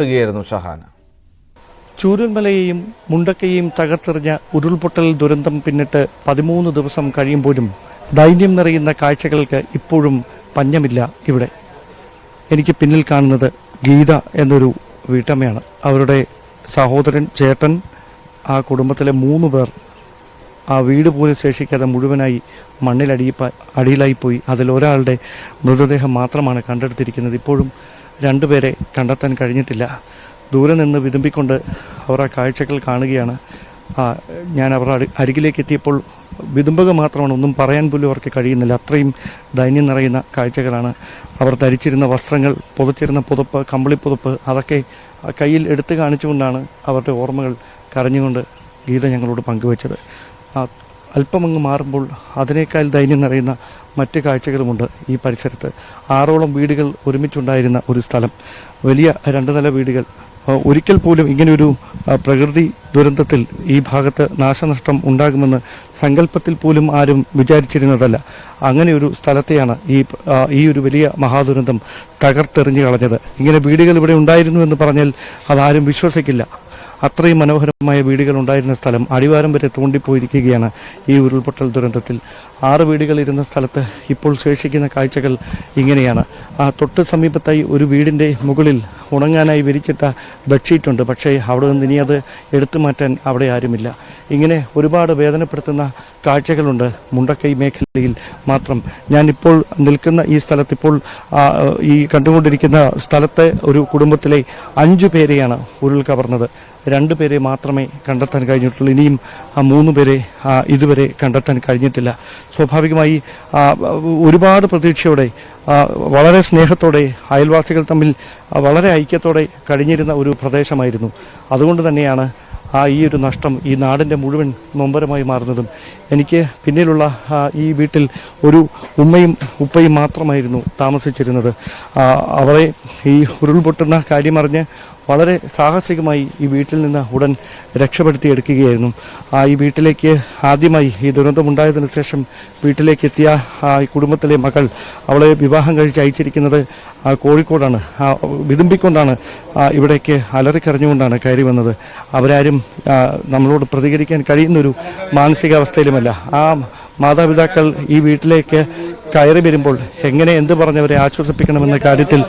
മുട്ടുകയായിരുന്നു ഷഹാന. ചൂരൽമലയെയും മുണ്ടക്കയെയും തകർത്തെറിഞ്ഞ ഉരുൾപൊട്ടൽ ദുരന്തം പിന്നിട്ട് 13 ദിവസം കഴിയുമ്പോഴും ദൈന്യം നിറയുന്ന കാഴ്ചകൾക്ക് ഇപ്പോഴും പഞ്ഞമില്ല ഇവിടെ. എനിക്ക് പിന്നിൽ കാണുന്നത് ഗീത എന്നൊരു വീട്ടമ്മയാണ്. അവരുടെ സഹോദരൻ, ചേട്ടൻ, ആ കുടുംബത്തിലെ 3 പേർ ആ വീട് പോലും ശേഷിക്കാതെ മുഴുവനായി അടിയിലായിപ്പോയി. അതിലൊരാളുടെ മൃതദേഹം മാത്രമാണ് കണ്ടെടുത്തിരിക്കുന്നത്. ഇപ്പോഴും 2 പേരെ കണ്ടെത്താൻ കഴിഞ്ഞിട്ടില്ല. ദൂരെ നിന്ന് വിതുമ്പിക്കൊണ്ട് അവർ ആ കാഴ്ചകൾ കാണുകയാണ്. ഞാൻ അവരുടെ അരികിലേക്ക് എത്തിയപ്പോൾ വിതുമ്പുക മാത്രമാണ്, ഒന്നും പറയാൻ പോലും അവർക്ക് കഴിയുന്നില്ല. അത്രയും ദൈന്യം നിറയുന്ന കാഴ്ചകളാണ്. അവർ ധരിച്ചിരുന്ന വസ്ത്രങ്ങൾ, പുതച്ചിരുന്ന പുതപ്പ്, കമ്പിളിപ്പുതപ്പ്, അതൊക്കെ കയ്യിൽ എടുത്തു കാണിച്ചുകൊണ്ടാണ് അവരുടെ ഓർമ്മകൾ കരഞ്ഞുകൊണ്ട് ഗീത ഞങ്ങളോട് പങ്കുവച്ചത്. അല്പമങ്ങ് മാറുമ്പോൾ അതിനേക്കാൾ ദൈന്യം നിറയുന്ന മറ്റ് കാഴ്ചകളുമുണ്ട് ഈ പരിസരത്ത്. 6ഓളം വീടുകൾ ഒരുമിച്ചുണ്ടായിരുന്ന ഒരു സ്ഥലം, വലിയ 2 നില വീടുകൾ. ഒരിക്കൽ പോലും ഇങ്ങനെയൊരു പ്രകൃതി ദുരന്തത്തിൽ ഈ ഭാഗത്ത് നാശനഷ്ടം ഉണ്ടാകുമെന്ന് സങ്കല്പത്തിൽ പോലും ആരും വിചാരിച്ചിരുന്നതല്ല. അങ്ങനെയൊരു സ്ഥലത്തെയാണ് ഈ ഒരു വലിയ മഹാദുരന്തം തകർത്തെറിഞ്ഞു കളഞ്ഞത്. ഇങ്ങനെ വീടുകൾ ഇവിടെ ഉണ്ടായിരുന്നു എന്ന് പറഞ്ഞാൽ അതാരും വിശ്വസിക്കില്ല. അത്രയും മനോഹരമായ വീടുകൾ ഉണ്ടായിരുന്ന സ്ഥലം അടിവാരം വരെ തോണ്ടിപ്പോയിരിക്കുകയാണ് ഈ ഉരുൾപൊട്ടൽ ദുരന്തത്തിൽ. 6 വീടുകൾ ഇരുന്ന സ്ഥലത്ത് ഇപ്പോൾ ശേഷിക്കുന്ന കാഴ്ചകൾ ഇങ്ങനെയാണ്. തൊട്ട് സമീപത്തായി ഒരു വീടിൻ്റെ മുകളിൽ ഉണങ്ങാനായി വിരിച്ചിട്ട ബെഡ്ഷീറ്റുണ്ട്. പക്ഷേ അവിടെ നിന്ന് ഇനി അത് എടുത്തു മാറ്റാൻ അവിടെ ആരുമില്ല. ഇങ്ങനെ ഒരുപാട് വേദനപ്പെടുത്തുന്ന കാഴ്ചകളുണ്ട് മുണ്ടക്കൈ മേഖലയിൽ മാത്രം. ഞാനിപ്പോൾ നിൽക്കുന്ന ഈ സ്ഥലത്തിപ്പോൾ ഈ കണ്ടുകൊണ്ടിരിക്കുന്ന സ്ഥലത്തെ ഒരു കുടുംബത്തിലെ 5 പേരെയാണ് ഉരുൾ കവർന്നത്. 2 പേരെ മാത്രമേ കണ്ടെത്താൻ കഴിഞ്ഞിട്ടുള്ളൂ. ഇനിയും 3 പേരെ ഇതുവരെ കണ്ടെത്താൻ കഴിഞ്ഞിട്ടില്ല. സ്വാഭാവികമായി ഒരുപാട് പ്രതീക്ഷയോടെ, വളരെ സ്നേഹത്തോടെ അയൽവാസികൾ തമ്മിൽ വളരെ ഐക്യത്തോടെ കഴിഞ്ഞിരുന്ന ഒരു പ്രദേശമായിരുന്നു. അതുകൊണ്ട് തന്നെയാണ് ഈ ഒരു നഷ്ടം ഈ നാടിൻ്റെ മുഴുവൻ നൊമ്പരമായി മാറുന്നതും. എനിക്ക് പിന്നിലുള്ള ഈ വീട്ടിൽ ഒരു ഉമ്മയും ഉപ്പയും മാത്രമായിരുന്നു താമസിച്ചിരുന്നത്. അവരെ ഈ ഉരുൾപൊട്ടുന്ന കാര്യമറിഞ്ഞ് വളരെ സാഹസികമായി ഈ വീട്ടിൽ നിന്ന് ഉടൻ രക്ഷപ്പെടുത്തിയെടുക്കുകയായിരുന്നു. ഈ വീട്ടിലേക്ക് ആദ്യമായി ഈ ദുരന്തമുണ്ടായതിനു ശേഷം വീട്ടിലേക്ക് എത്തിയ ഈ കുടുംബത്തിലെ മകൾ, അവളെ വിവാഹം കഴിച്ച് അയച്ചിരിക്കുന്നത് കോഴിക്കോടാണ്. വിതുമ്പിക്കൊണ്ടാണ് ഇവിടേക്ക് അലറിക്കറിഞ്ഞുകൊണ്ടാണ് കയറി വന്നത്. അവരാരും നമ്മളോട് പ്രതികരിക്കാൻ കഴിയുന്നൊരു മാനസികാവസ്ഥയിലുമല്ല. ആ മാതാപിതാക്കൾ ഈ വീട്ടിലേക്ക് കയറി വരുമ്പോൾ എങ്ങനെ എന്ത് പറഞ്ഞവരെ ആശ്വസിപ്പിക്കണമെന്ന കാര്യത്തിൽ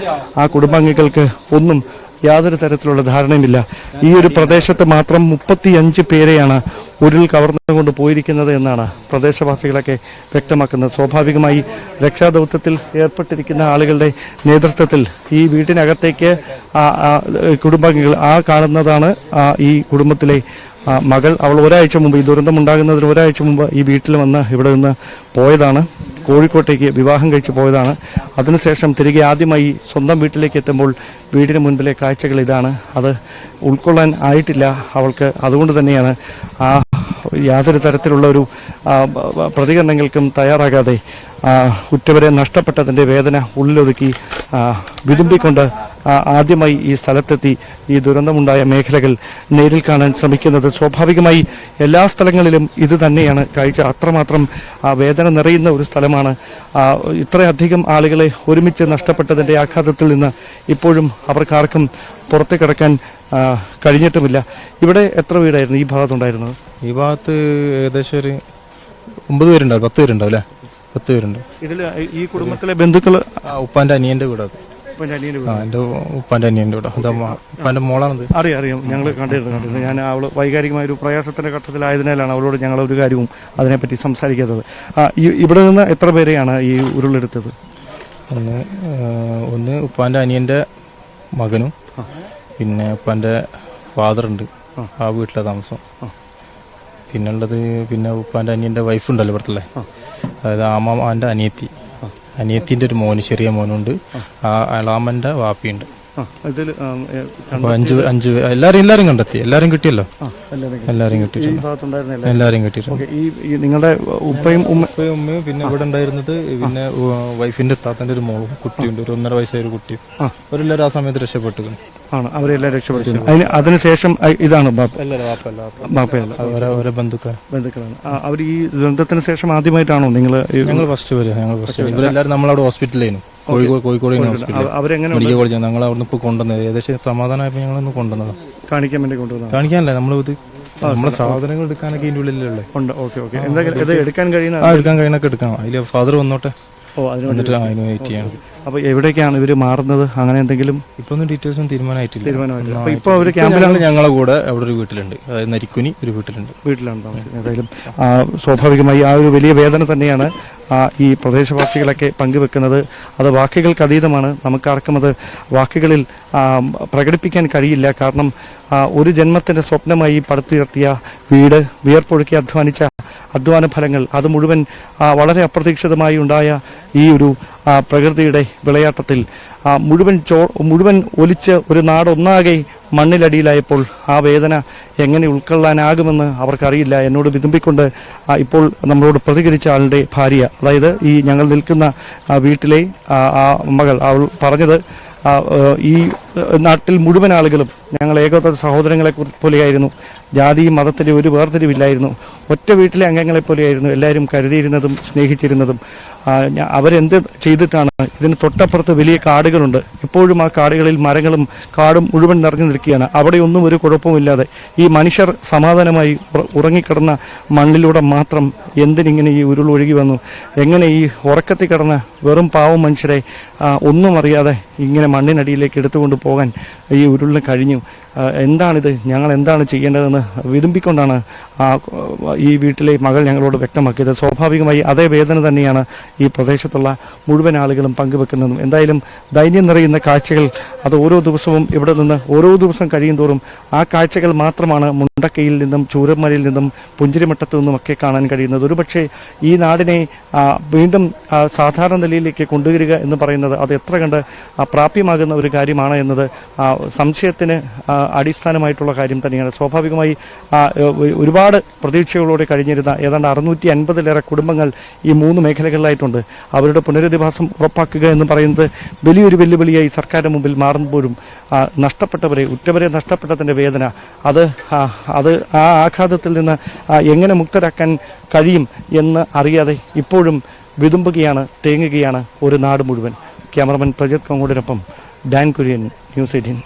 ആ കുടുംബാംഗങ്ങൾക്ക് ഒന്നും യാതൊരു തരത്തിലുള്ള ധാരണയുമില്ല. ഈ ഒരു പ്രദേശത്ത് മാത്രം 35 പേരെയാണ് ഉരുൾ കവർന്നുകൊണ്ട് പോയിരിക്കുന്നത് എന്നാണ് പ്രദേശവാസികളൊക്കെ വ്യക്തമാക്കുന്നത്. സ്വാഭാവികമായി രക്ഷാദൗത്യത്തിൽ ഏർപ്പെട്ടിരിക്കുന്ന ആളുകളുടെ നേതൃത്വത്തിൽ ഈ വീട്ടിനകത്തേക്ക് കുടുംബാംഗങ്ങൾ കാണുന്നതാണ് ഈ കുടുംബത്തിലെ മകൾ. അവൾ ഒരാഴ്ച മുമ്പ്, ഈ ദുരന്തമുണ്ടാകുന്നതിന് ഒരാഴ്ച മുമ്പ് ഈ വീട്ടിൽ വന്ന് ഇവിടെ നിന്ന് പോയതാണ്. കോഴിക്കോട്ടേക്ക് വിവാഹം കഴിച്ച് പോയതാണ്. അതിനുശേഷം തിരികെ ആദ്യമായി സ്വന്തം വീട്ടിലേക്ക് എത്തുമ്പോൾ വീടിന് മുൻപിലെ കാഴ്ചകൾ ഇതാണ്. അത് ഉൾക്കൊള്ളാൻ ആയിട്ടില്ല അവൾക്ക്. അതുകൊണ്ട് തന്നെയാണ് യാതൊരു തരത്തിലുള്ള ഒരു പ്രതികരണങ്ങൾക്കും തയ്യാറാകാതെ ഉറ്റവരെ നഷ്ടപ്പെട്ടതിൻ്റെ വേദന ഉള്ളിലൊതുക്കി വിതുമ്പിക്കൊണ്ട് ആദ്യമായി ഈ സ്ഥലത്തെത്തി ഈ ദുരന്തമുണ്ടായ മേഖലകൾ നേരിൽ കാണാൻ ശ്രമിക്കുന്നത്. സ്വാഭാവികമായി എല്ലാ സ്ഥലങ്ങളിലും ഇത് തന്നെയാണ് കാഴ്ച. അത്രമാത്രം വേദന നിറയുന്ന ഒരു സ്ഥലമാണ്. ഇത്രയധികം ആളുകളെ ഒരുമിച്ച് നഷ്ടപ്പെട്ടതിൻ്റെ ആഘാതത്തിൽ നിന്ന് ഇപ്പോഴും അവർക്കാർക്കും പുറത്തു കിടക്കാൻ കഴിഞ്ഞിട്ടുമില്ല. ഇവിടെ എത്ര വീടായിരുന്നു ഈ ഭാഗത്തുണ്ടായിരുന്നത്? ഈ ഭാഗത്ത് ഏകദേശം ഒരു 9 പേരുണ്ടാവും, 10 പേരുണ്ടാവും അല്ലേ? 10 പേരുണ്ട്. ഇതിൽ ഈ കുടുംബത്തിലെ ബന്ധുക്കൾ ഉപ്പാന്റെ അനിയന്റെ വീട്. അത് എന്റെ ഉപ്പാന്റെ അനിയന്റെ വീട്. ഉപ്പാന്റെ മോളാണത്. അറിയാം, ഞങ്ങൾ കണ്ടിരുന്നു. ഞാൻ അവള് വൈകാരികമായ ഒരു പ്രയാസത്തിന്റെ ഘട്ടത്തിലായതിനാലാണ് അവളോട് ഞങ്ങൾ ഒരു കാര്യവും അതിനെപ്പറ്റി സംസാരിക്കാത്തത്. ഇവിടെ നിന്ന് എത്ര പേരെയാണ് ഈ ഉരുളെടുത്തത്? ഒന്ന് ഉപ്പാന്റെ അനിയന്റെ മകനും, പിന്നെ ഉപ്പാന്റെ ഫാദറുണ്ട്, ആ വീട്ടിലെ താമസം. പിന്നുള്ളത് പിന്നെ ഉപ്പാന്റെ അനിയന്റെ വൈഫ് ഉണ്ടല്ലോ ഇവിടത്തുള്ള, അതായത് ആമാന്റെ അനിയത്തിന്റെ ഒരു മോന്, ചെറിയ മോനുണ്ട്. ആ അളാമന്റെ വാപ്പിയുണ്ട്. അഞ്ച് എല്ലാരും കണ്ടെത്തി. എല്ലാരും കിട്ടിയല്ലോ. എല്ലാരും കിട്ടിയിട്ടുണ്ട്. നിങ്ങളുടെ ഉപ്പയും ഉമ്മയും പിന്നെ ഇവിടെ ഉണ്ടായിരുന്നത് പിന്നെ വൈഫിന്റെ താത്തന്റെ ഒരു മോളും കുട്ടിയുണ്ട്, ഒരു 1.5 വയസ്സായ ഒരു കുട്ടിയും. അവരെല്ലാരും ആ സമയത്ത് രക്ഷപ്പെട്ടു ആണ്. അവരെല്ലാം രക്ഷപ്പെട്ടു. അതിനുശേഷം ഇതാണ് അവരെ ബന്ധുക്കളാണ്. അവർ ഈ ദുരന്തത്തിന് ശേഷം ആദ്യമായിട്ടാണോ ഞങ്ങൾ ഫസ്റ്റ് വരിക? ഇവരെല്ലാരും നമ്മളവിടെ ഹോസ്പിറ്റലിലായിരുന്നു. കോഴിക്കോട് ഹോസ്പിറ്റലിൽ അവരെങ്ങനെ മെഡിക്കൽ കോളേജ് ഞങ്ങൾ അവിടുന്ന് ഇപ്പോൾ കൊണ്ടുവന്നത് ഏകദേശം സമാധാനമായപ്പോൾ ഞങ്ങളൊന്ന് കൊണ്ടുവന്നത്. കാണിക്കാൻ വേണ്ടി കൊണ്ടുവന്നത്? കാണിക്കാനല്ലേ, നമ്മളെ സാധനങ്ങൾ എടുക്കാനൊക്കെ ഇതിൻ്റെ ഉള്ളിലല്ലേ ഉണ്ട്. ഓക്കെ. എന്തെങ്കിലും ഇത് എടുക്കാൻ കഴിയുന്ന എടുക്കാൻ കഴിയുന്നൊക്കെ എടുക്കാം. അതിൽ ഫാദർ വന്നോട്ടെ, എന്നിട്ട് അതിന് വെയിറ്റ് ചെയ്യണം. അപ്പൊ എവിടേക്കാണ് ഇവര് മാറുന്നത്? അങ്ങനെ എന്തെങ്കിലും ഇപ്പൊ ഒന്നും ഡീറ്റെയിൽസും തീരുമാനമായിട്ടില്ല. അപ്പൊ ഇപ്പൊ അവര് ക്യാമ്പിലാണ്. ഞങ്ങളെ കൂടെ അവിടെ ഒരു വീട്ടിലുണ്ട്, നരിക്കുനി ഒരു വീട്ടിലുണ്ട്. ഏതായാലും സ്വാഭാവികമായി ആ ഒരു വലിയ വേദന തന്നെയാണ് ഈ പ്രദേശവാസികളൊക്കെ പങ്കുവെക്കുന്നത്. അത് വാക്കുകൾക്ക് അതീതമാണ്. നമുക്കാർക്കും അത് വാക്കുകളിൽ പ്രകടിപ്പിക്കാൻ കഴിയില്ല. കാരണം ഒരു ജന്മത്തിന്റെ സ്വപ്നമായി പടുത്തുയർത്തിയ വീട്, വിയർപ്പൊഴുക്കി അധ്വാനിച്ച അധ്വാന ഫലങ്ങൾ, അത് മുഴുവൻ വളരെ അപ്രതീക്ഷിതമായി ഉണ്ടായ ഈ ഒരു പ്രകൃതിയുടെ വിളയാട്ടത്തിൽ മുഴുവൻ ഒലിച്ച് ഒരു നാടൊന്നാകെ മണ്ണിലടിയിലായപ്പോൾ ആ വേദന എങ്ങനെ ഉൾക്കൊള്ളാനാകുമെന്ന് അവർക്കറിയില്ല. എന്നോട് വിതുമ്പിക്കൊണ്ട് ഇപ്പോൾ നമ്മളോട് പ്രതികരിച്ച ആളുടെ ഭാര്യ, അതായത് ഈ ഞങ്ങൾ നിൽക്കുന്ന വീട്ടിലെ ആ മകൾ, അവൾ പറഞ്ഞത് ഈ നാട്ടിൽ മുഴുവൻ ആളുകളും ഞങ്ങൾ ഏകോദര സഹോദരങ്ങളെ പോലെയായിരുന്നു. ജാതിയും മതത്തിന്റെ ഒരു വേർതിരിവില്ലായിരുന്നു. ഒറ്റ വീട്ടിലെ അംഗങ്ങളെ പോലെയായിരുന്നു എല്ലാവരും കരുതിയിരുന്നതും സ്നേഹിച്ചിരുന്നതും. അവരെന്ത് ചെയ്തിട്ടാണ്? ഇതിന് തൊട്ടപ്പുറത്ത് വലിയ കാടുകളുണ്ട്. ഇപ്പോഴും ആ കാടുകളിൽ മരങ്ങളും കാടും മുഴുവൻ നിറഞ്ഞു നിൽക്കുകയാണ്. അവിടെയൊന്നും ഒരു കുഴപ്പമില്ലാതെ ഈ മനുഷ്യർ സമാധാനമായി ഉറങ്ങിക്കിടന്ന മണ്ണിലൂടെ മാത്രം എന്തിനിങ്ങനെ ഈ ഉരുളൊഴുകി വന്നു? എങ്ങനെ ഈ ഉറക്കത്തിൽ കിടന്ന വെറും പാവം മനുഷ്യരെ ഒന്നും അറിയാതെ ഇങ്ങനെ മണ്ണിനടിയിലേക്ക് എടുത്തുകൊണ്ട് പോകാൻ ഈ ഉരുളിന് കഴിഞ്ഞു? എന്താണിത്? ഞങ്ങൾ എന്താണ് ചെയ്യേണ്ടതെന്ന് വിതുമ്പിക്കൊണ്ടാണ് ഈ വീട്ടിലെ മകൾ ഞങ്ങളോട് വ്യക്തമാക്കിയത്. സ്വാഭാവികമായി അതേ വേദന തന്നെയാണ് ഈ പ്രദേശത്തുള്ള മുഴുവൻ ആളുകളും പങ്കുവെക്കുന്നതും. എന്തായാലും ദൈന്യം നിറയുന്ന കാഴ്ചകൾ അത് ഓരോ ദിവസവും ഇവിടെ നിന്ന് ഓരോ ദിവസം കഴിയും തോറും ആ കാഴ്ചകൾ മാത്രമാണ് മുണ്ടക്കയിൽ നിന്നും ചൂരന്മലയിൽ നിന്നും പുഞ്ചിരിമട്ടത്തു നിന്നുമൊക്കെ കാണാൻ കഴിയുന്നത്. ഒരുപക്ഷെ ഈ നാടിനെ വീണ്ടും സാധാരണ നിലയിലേക്ക് കൊണ്ടുവരിക എന്ന് പറയുന്നത് അത് എത്ര കണ്ട് പ്രാപ്യമാകുന്ന ഒരു കാര്യമാണ് എന്നത് സംശയത്തിന് അടിസ്ഥാനമായിട്ടുള്ള കാര്യം തന്നെയാണ്. സ്വാഭാവികമായി ഒരുപാട് പ്രതീക്ഷകളോടെ കഴിഞ്ഞിരുന്ന ഏതാണ്ട് 650-ലേറെ കുടുംബങ്ങൾ ഈ 3 മേഖലകളിലായിട്ടുണ്ട്. അവരുടെ പുനരധിവാസം ഉറപ്പാക്കുക എന്ന് പറയുന്നത് വലിയൊരു വെല്ലുവിളിയായി സർക്കാരിന് മുമ്പിൽ മാറുമ്പോഴും നഷ്ടപ്പെട്ടവരെ, ഉറ്റവരെ നഷ്ടപ്പെട്ടതിന്റെ വേദന, അത് ആ ആഘാതത്തിൽ നിന്ന് എങ്ങനെ മുക്തരാക്കാൻ കഴിയും എന്ന് അറിയാതെ ഇപ്പോഴും വിതുമ്പുകയാണ്, തേങ്ങുകയാണ് ഒരു നാട് മുഴുവൻ. ക്യാമറമാൻ പ്രജിത് കൊങ്ങോടിനൊപ്പം ഡാൻ കുര്യൻ, ന്യൂസ് 18.